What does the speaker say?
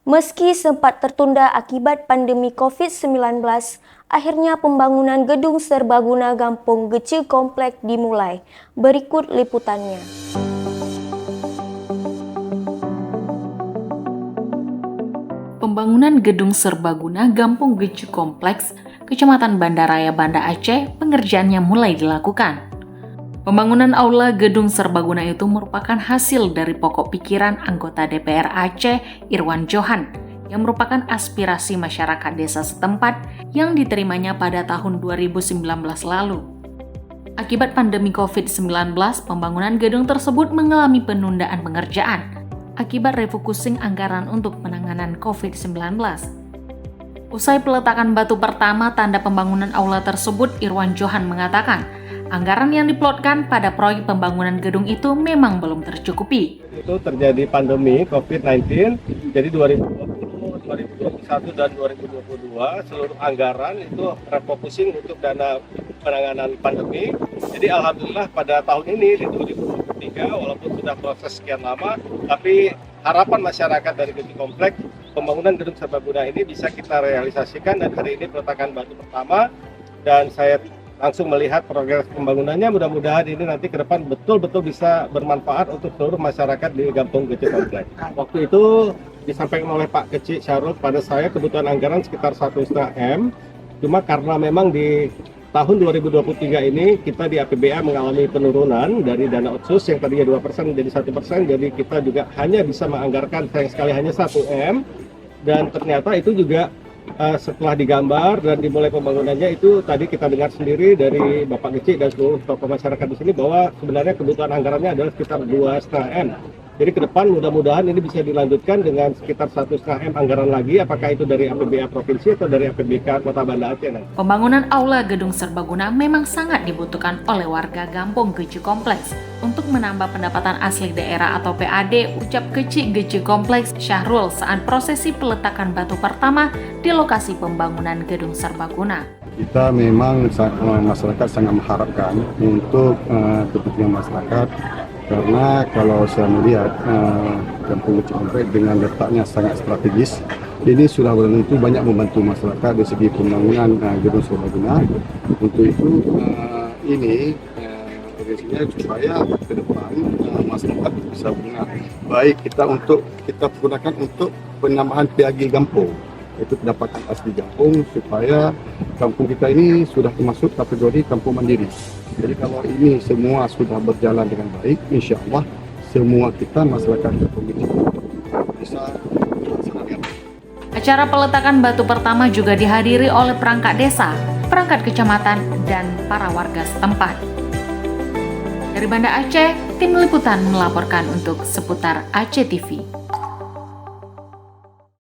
Meski sempat tertunda akibat pandemi COVID-19, akhirnya pembangunan gedung serbaguna Gampong Gece Kompleks dimulai. Berikut liputannya. Pembangunan gedung serbaguna Gampong Gece Kompleks, Kecamatan Banda Raya, Banda Aceh, pengerjaannya mulai dilakukan. Pembangunan aula gedung serbaguna itu merupakan hasil dari pokok pikiran anggota DPR Aceh, Irwan Johan, yang merupakan aspirasi masyarakat desa setempat yang diterimanya pada tahun 2019 lalu. Akibat pandemi COVID-19, pembangunan gedung tersebut mengalami penundaan pengerjaan akibat refocusing anggaran untuk penanganan COVID-19. Usai peletakan batu pertama tanda pembangunan aula tersebut, Irwan Johan mengatakan, anggaran yang diplotkan pada proyek pembangunan gedung itu memang belum tercukupi. Itu terjadi pandemi COVID-19, jadi 2020, 2021, dan 2022 seluruh anggaran itu refocusing untuk dana penanganan pandemi. Jadi alhamdulillah pada tahun ini di 2023 walaupun sudah proses sekian lama, tapi harapan masyarakat dari Gece Kompleks pembangunan gedung serbaguna ini bisa kita realisasikan, dan hari ini peletakan batu pertama dan saya langsung melihat progres pembangunannya. Mudah-mudahan ini nanti ke depan betul-betul bisa bermanfaat untuk seluruh masyarakat di Gampong Gece Kompleks. Waktu itu disampaikan oleh Pak Kecik Syarul pada saya kebutuhan anggaran sekitar 1,5 M. Cuma karena memang di tahun 2023 ini kita di APBA mengalami penurunan dari dana otsus yang tadinya 2% menjadi 1%, jadi kita juga hanya bisa menganggarkan sayang sekali hanya 1 M, dan ternyata itu juga setelah digambar dan dimulai pembangunannya itu tadi kita dengar sendiri dari Bapak Kecik dan seluruh tokoh masyarakat di sini bahwa sebenarnya kebutuhan anggarannya adalah sekitar 2,5 M. Jadi ke depan mudah-mudahan ini bisa dilanjutkan dengan sekitar 1,5 M anggaran lagi, apakah itu dari APBA Provinsi atau dari APBK Kota Banda Aceh nanti. Pembangunan aula gedung serbaguna memang sangat dibutuhkan oleh warga Gampong Gece Kompleks untuk menambah pendapatan asli daerah atau PAD, ucap Kecik Gece Kompleks Syahrul saat prosesi peletakan batu pertama di lokasi pembangunan gedung serbaguna. Kita memang masyarakat sangat mengharapkan untuk kepentingan masyarakat, karena kalau saya melihat Gampong Gece Kompleks dengan letaknya sangat strategis, ini sudah tentu banyak membantu masyarakat dari segi pembangunan gedung serbaguna. Untuk itu ini urgensinya supaya ke depan masyarakat bisa guna baik kita gunakan untuk penambahan PAG Gampong, itu pendapatan asli Gampong, supaya kampung kita ini sudah termasuk kategori kampung mandiri. Jadi kalau ini semua sudah berjalan dengan baik, insya Allah semua kita masyarakat Gampong Gece bisa melaksanakan. Acara peletakan batu pertama juga dihadiri oleh perangkat desa, perangkat kecamatan, dan para warga setempat. Dari Banda Aceh, tim liputan melaporkan untuk Seputar Aceh TV.